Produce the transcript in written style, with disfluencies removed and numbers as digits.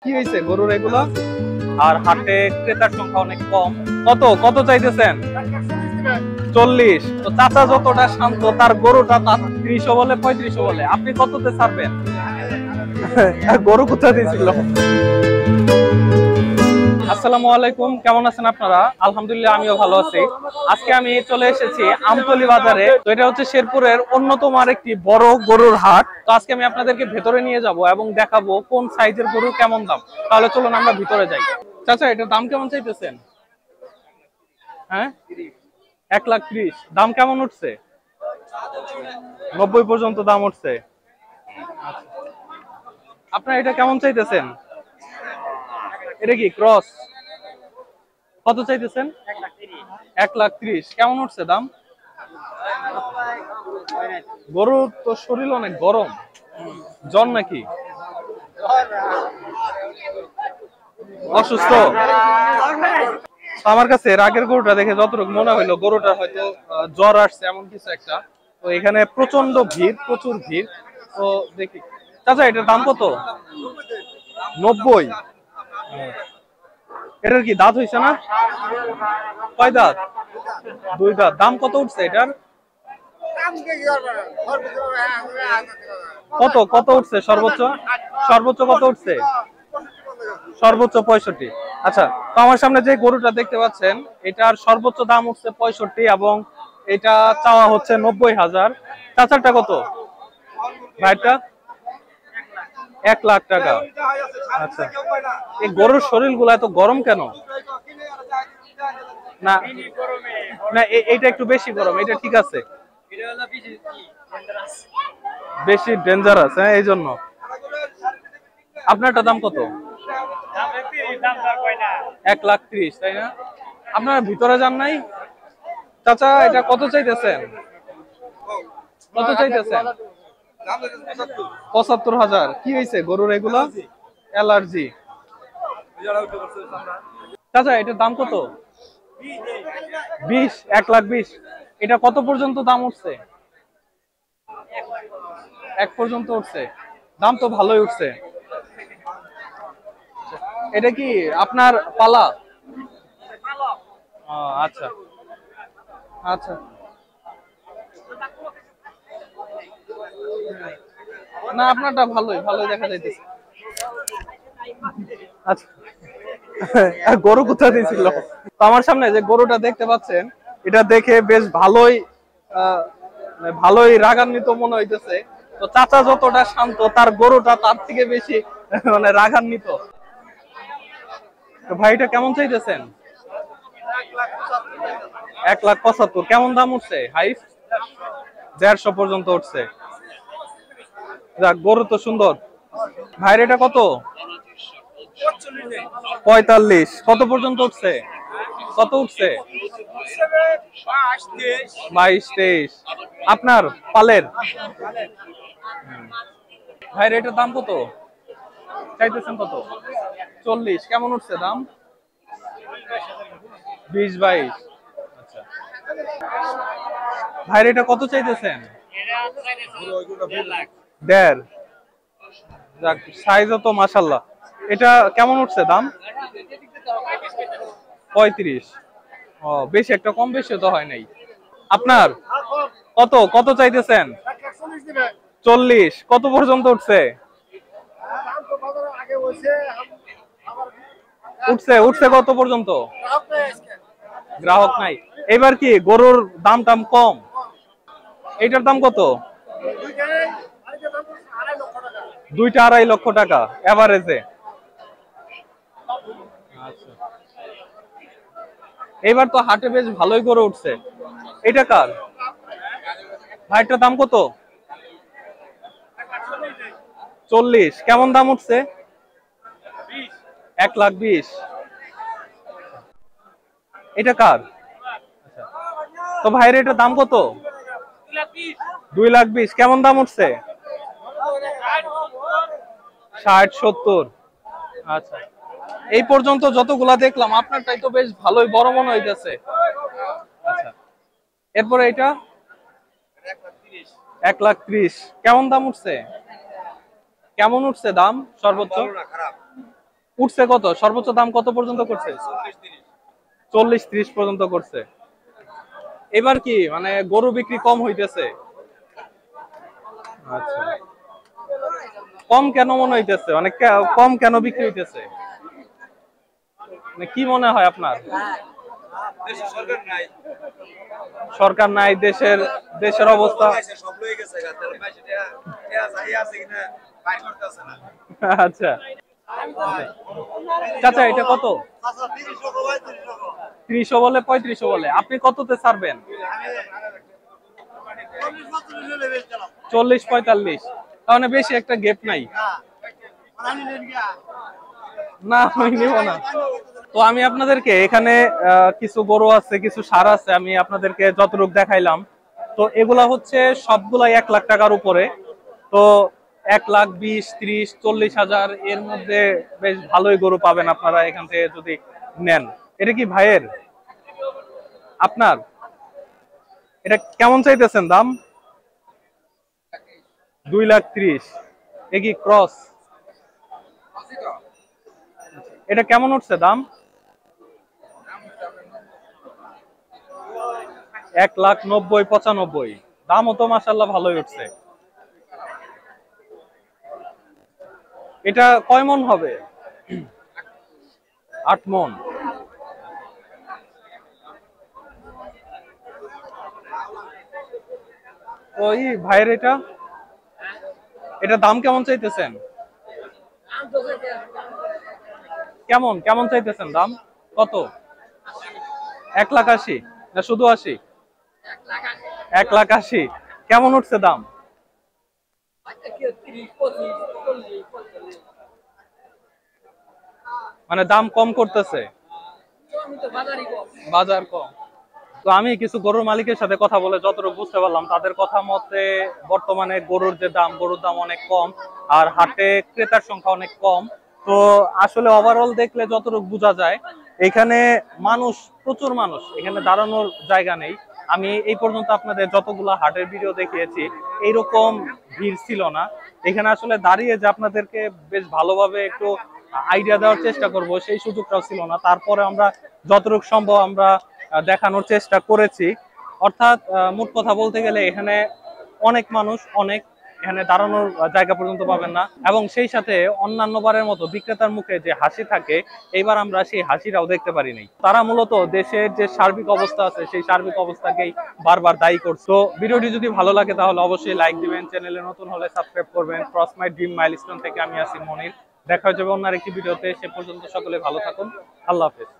কি হয়েছে গরুর এগুলো? আর হাটে ক্রেতার সংখ্যা অনেক কম। কত কত চাইতেছেন? 40। তো চাচা যতটা শান্ত, তার গরুটা 30ও বলে 35ও বলে, আপনি কততে ছাড়বেন? গরু কোথা দিয়েছিল? আসসালামু আলাইকুম, কেমন আছেন আপনারা? আলহামদুলিল্লাহ, আমিও ভালো আছি। আজকে আমি চলে এসেছি আমতলী বাজারে। তো এটা হচ্ছে শেরপুরের অন্যতম আরেকটি বড় গরুর হাট। তো আজকে আমি আপনাদেরকে ভেতরে নিয়ে যাব এবং দেখাবো কোন সাইজের গরু কেমন দাম। তাহলে চলুন আমরা ভিতরে যাই। চাচা, এটার দাম কেমন চাইতেছেন? হ্যাঁ, 1,30,000। দাম কেমন উঠছে? 90 পর্যন্ত দাম উঠছে। আপনার এটা কেমন চাইতেছেন? এটা কি ক্রস? কত চাইতেছেন? 1,30,000। কেমন উঠছে দাম? গরুর তো শরীর অনেক গরম, জ্বর নাকি? অসুস্থ? আমার কাছে এর আগের গরুটা দেখে যতটুকু মনে হইলো, গরুটা হয়তো জ্বর আসছে এমন কিছু একটা। তো এখানে প্রচন্ড ভিড়, প্রচুর ভিড়। তো দেখি। চাচা, এটার দাম কত? 90। এটার কি দাঁত হইছে না? কয় দাঁত? 2 দাঁত। দাম কত উঠছে এটার? কত কত উঠছে সর্বোচ্চ? সর্বোচ্চ কত উঠছে? সর্বোচ্চ 65। আচ্ছা, তো আমার সামনে যে গরুটা দেখতে পাচ্ছেন, এটার সর্বোচ্চ দাম উঠছে 65 এবং এটা চাওয়া হচ্ছে 90,000। চাচারটা কত? ভাইটা 1,00,000 টাকা। আচ্ছা, এই গরুর শরীর গুলা এত গরম কেন? না না, এইটা একটু বেশি গরম, এটা ঠিক আছে। বেশি ডেঞ্জারাস, হ্যাঁ, এই জন্য। আপনারটা দাম কত? 1,30,000, তাই না? আপনারা ভিতরে যান নাই? চাচা, এটা কত চাইতেছেন? কত চাইতেছেন? 75,000। কি হয়েছে গরুর এগুলো? অ্যালার্জি। চাচা, এটার দাম কত? 20। 1,20,000। এটা কত পর্যন্ত দাম উঠছে? 1 পর্যন্ত উঠছে। দাম তো ভালোই উঠছে। এটা কি আপনার পালা? আচ্ছা আচ্ছা। না, আপনারটা ভালোই ভালোই দেখা যাইতেছে। আচ্ছা, গরু কোথা দিয়েছিল? তো আমার সামনে যে গরুটা দেখতে পাচ্ছেন, এটা দেখে বেশ ভালোই ভালোই রাগান্বিত মনে হইতেছে। তো চাচা যতটা শান্ত, তার গরুটা তার থেকে বেশি মানে রাগান্বিত। তো ভাই, এটা কেমন চাইতেছেন? 1,75,000। কেমন দাম উঠছে? হাইস 150 পর্যন্ত উঠছে। যাক, গরু তো সুন্দর। ভাইয়ের এটা কত? 45। কত পর্যন্ত উঠছে? কত উঠছে? 22-23। আপনার পালের? ভাইয়ের এটার দাম কত চাইতেছেন? কত? 40। কেমন উঠছে দাম? 20-22। আচ্ছা, ভাইয়ের এটা কত চাইতেছেন? 1.5। যাক, সাইজও তো মাশাল্লাহ। এটা কেমন উঠছে দাম? 35। ও, বেশি একটা কম বেশি তো হয় নাই। আপনার কত কত চাইতেছেন? 40। কত পর্যন্ত উঠছে? উঠছে উঠছে কত পর্যন্ত? গ্রাহক নাই। এবার কি গরুর দাম টাম কম? এইটার দাম কত? 2-2.5 লক্ষ টাকা এভারেজে। আচ্ছা, এবার তো হাটে বেশ ভালোই গরু উঠছে। এটা কার? ভাইটার দাম কত? 40। কেমন দাম উঠছে? 1,20,000। এটা কার? তো ভাইয়ের এটার দাম কত? 2,20,000। কেমন দাম উঠছে? 60-70। আচ্ছা, এই পর্যন্ত যতগুলা দেখলাম, আপনারটাই তো বেশ ভালোই বড় মনে হইতেছে। আচ্ছা, এরপরে এটা 1,30,000। কেমন দাম উঠছে? কেমন উঠছে দাম সর্বোচ্চ? উঠছে কত? সর্বোচ্চ দাম কত পর্যন্ত করছে? 40-30 পর্যন্ত করছে। এবার কি মানে গরু বিক্রি কম হইতেছে? আচ্ছা, কম কেন মনে হইতেছে? মানে কম কেন বিক্রি হইতেছে? মানে কি মনে হয় আপনার? সরকার নাই, দেশের দেশের অবস্থা। আচ্ছা, চাচা এটা কত? 30 বলে 35 বলে, আপনি কততে ছাড়বেন? 40-45, তাহলে বেশি একটা গ্যাপ নাই। না আমি নিব না। তো আমি আপনাদেরকে এখানে কিছু গরু আছে, কিছু ষাঁড় আছে, আমি আপনাদেরকে যতটুকু দেখাইলাম। তো এগুলা হচ্ছে সবগুলাই 1 লাখ টাকার উপরে। তো 1,20,30,40 হাজার এর মধ্যে বেশ ভালোই গরু পাবেন আপনারা এখান থেকে যদি নেন। এটা কি ভাইয়ের? আপনার? এটা কেমন চাইতেছেন দাম? 2,30,000। এ কি ক্রস? এটা কেমন উঠছে দাম? 1,90,000-95,000। দামও তো মাশাআল্লাহ ভালোই উঠছে। এটা কয় মন হবে? 8 মন। ওই ভাইয়ের এটা, এটা দাম কেমন চাইতেছেন? কেমন কেমন চাইতেছেন দাম? কত? 1,80,000 না শুধু 80? 1,80,000। কেমন উঠছে দাম? মানে দাম কম করতেছে, বাজার কম। তো আমি কিছু গরুর মালিকের সাথে কথা বলে যতটুকু বুঝতে পারলাম, তাদের কথা মতে বর্তমানে গরুর যে দাম, গরুর দাম অনেক কম, আর হাটে ক্রেতার সংখ্যা অনেক কম। তো আসলে ওভারঅল দেখলে যতটুকু বোঝা যায়, এখানে মানুষ, প্রচুর মানুষ, এখানে দাঁড়ানোর জায়গা নেই। আমি এই পর্যন্ত আপনাদের যতগুলো হাটের ভিডিও দেখিয়েছি এইরকম ভিড় ছিল না। এখানে আসলে দাঁড়িয়ে যে আপনাদেরকে বেশ ভালোভাবে একটু আইডিয়া দেওয়ার চেষ্টা করব সেই সুযোগটাও ছিল না। তারপরে আমরা যতটুকু সম্ভব আমরা দেখানোর চেষ্টা করেছি। অর্থাৎ মোট কথা বলতে গেলে এখানে অনেক মানুষ, অনেক, এখানে দাঁড়ানোর জায়গা পর্যন্ত পাবেন না। এবং সেই সাথে অন্যান্য বারের মতো বিক্রেতার মুখে যে হাসি থাকে, এইবার আমরা সেই হাসিটাও দেখতে পারিনি। তারা মূলত দেশের যে সার্বিক অবস্থা আছে সেই সার্বিক অবস্থাকেই বারবার দায়ী করছে। তো ভিডিওটি যদি ভালো লাগে তাহলে অবশ্যই লাইক দিবেন, চ্যানেলে নতুন হলে সাবস্ক্রাইব করবেন। ক্রস মাই ড্রিম মাইলস্টোন থেকে আমি আছি মনির। দেখা হয়ে যাবে অন্য আরেকটি ভিডিওতে। সে পর্যন্ত সকলে ভালো থাকুন। আল্লাহ হাফেজ।